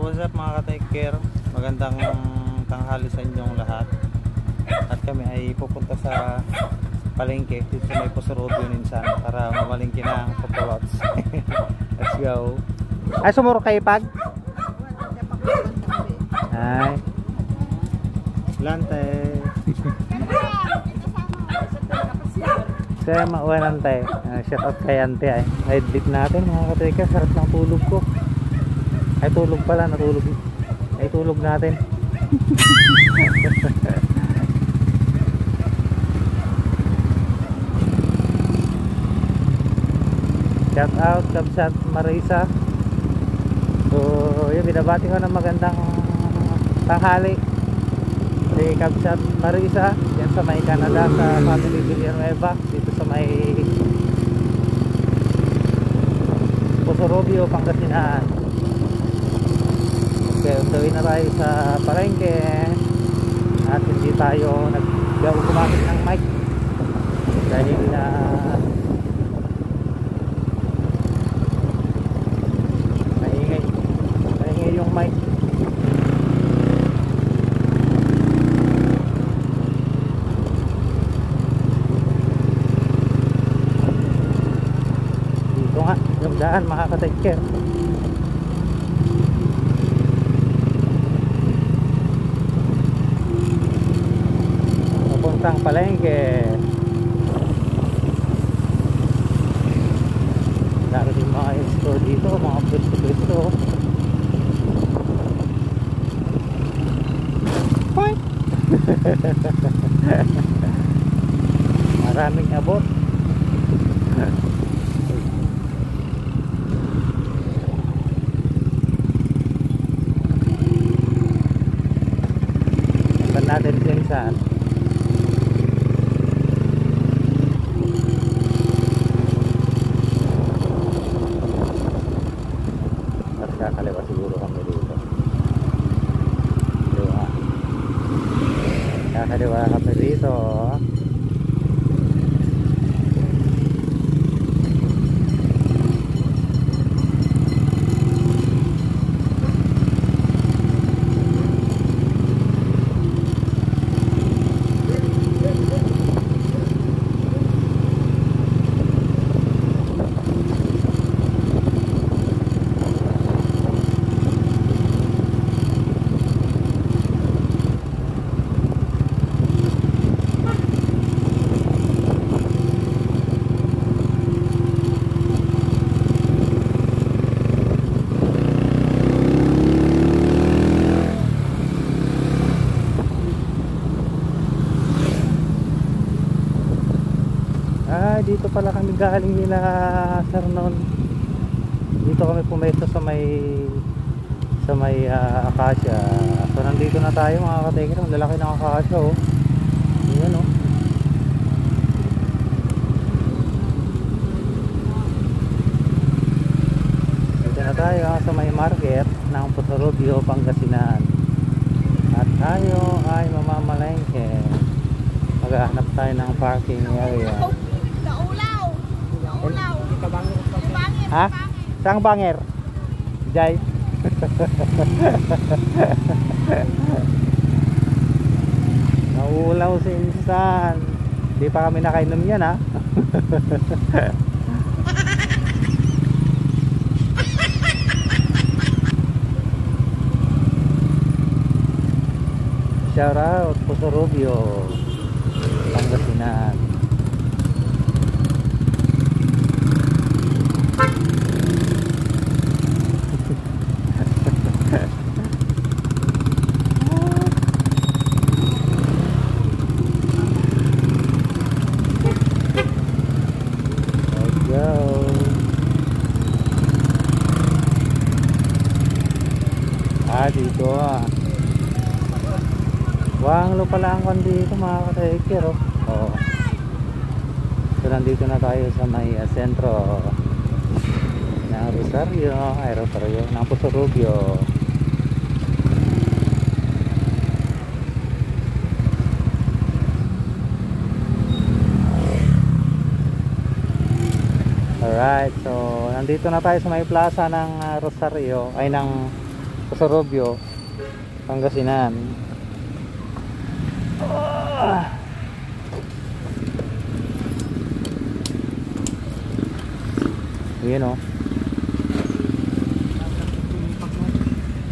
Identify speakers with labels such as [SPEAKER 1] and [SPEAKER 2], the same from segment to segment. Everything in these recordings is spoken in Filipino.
[SPEAKER 1] what's up mga ka-take care? Magandang tanghali sa inyong lahat. At kami ay pupunta sa palengke dito sa may Pusurobio minsan para mamalingki ng popolots. Let's go. Ay, sumuro kayo pag? Ay. Lante. Saya mauwan ante. Shout out kay ante ay. Ay, dip natin mga ka-take care. Sarap ng tulog ko. Ay, tulog pala, natulog. Ay, tulog natin. Shout out Kabsat Marisa. So, yun, binabati ko ng magandang tanghali si Kabsat Marisa yan sa may Canada, sa family Villanueva, dito sa may Pusurobio, Pangasinan. Okay, gawin na tayo sa palengke at hindi tayo gumamit ng mic dahil maingay yung mic. Dito nga yung daan mga ka-take care. Papuntang palengke. Dami din mga store dito, mga pwesto-pwesto. Maraming abot. Saan natin sinsan? Kakaliwa siguro kami dito. Kakaliwa kami dito. Dito pala kami galing nila sir noon. Dito kami pumesto sa may Acacia. So nandito na tayo mga ka-take. Ang lalaki ng Acacia oh. Ayan oh. Dito na tayo sa may market ng Pusurobio, Pangasinan. At tayo ay mamamalengke. Maghahanap tayo ng parking area. Ha? Sang banger? Jay? Naulaw si Insan. Di pa kami nakainom yan ha. Shout out Pusurobio, Pangasinan. Dito Wanglo pala ang dito mga ka-take care oh. Oo. So nandito na tayo sa may sentro ng Rosario ng Pusurobio. Alright, so nandito na tayo sa may plaza ng Rosario, ay ng Pusorobio, Pangasinan. Yun o.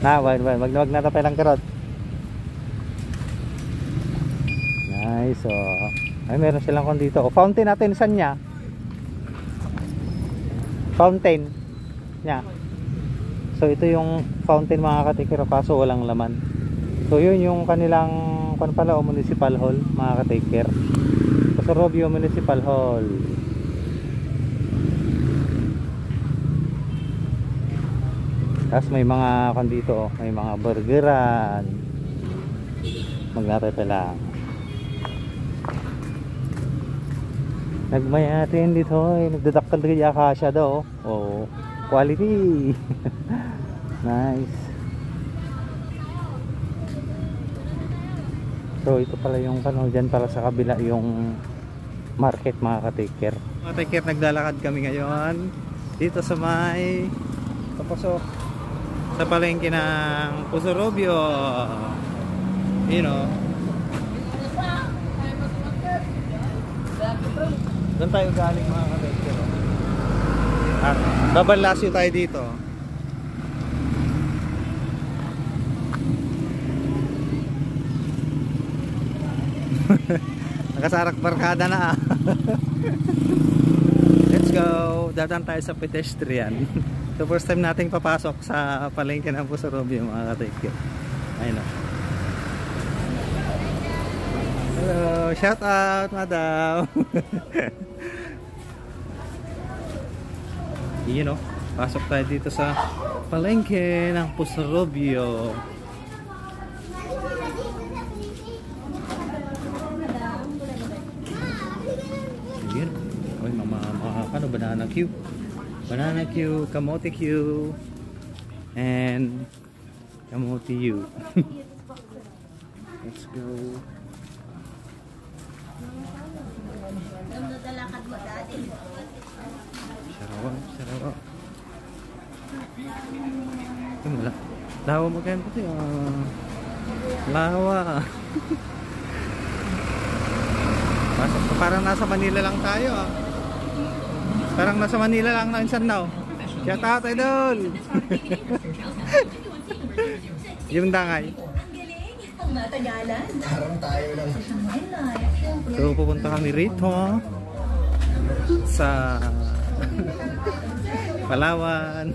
[SPEAKER 1] Wag na tapay lang karot. Nice oh. Ay meron silang kon dito. Oh, fountain natin saan niya? Fountain niya. So ito yung fountain mga katikero kaso walang laman. So yun yung kanilang kan pala o municipal hall mga katiker. Pusorobio Municipal Hall. Tapos may mga kan dito oh, may mga burgeran. Magnatay pa lang. Nagmayatin dito eh. Nagdadaktal kay Akasha daw. Oh, quality. Nice. So ito pala yung kano dyan para sa kabila yung market mga katiker. Mga katiker, naglalakad kami ngayon dito sa may tapos sa palengke ng Pusorobio. You know. Doon tayo galing mga katiker. At babalasyo tayo dito. Nakasarak barkada na. Let's go. Dadaan tayo sa pedestrian. So first time nating papasok sa palengke ng Pusorobio mga katiker. Ayun o. Hello, shout out madam. Yun o. Pasok tayo dito sa palengke ng Pusorobio. Ano, banana Q, kamote Q, and kamote U. Let's go. Sarawa. Wala. Lawa mo kayo pati. Lawa. Parang nasa Manila lang tayo ah. Parang nasa Manila lang na insan now. Shout out idol. Yung dangay.
[SPEAKER 2] Parang tayo lang.
[SPEAKER 1] So pupunta kami rito sa Palawan.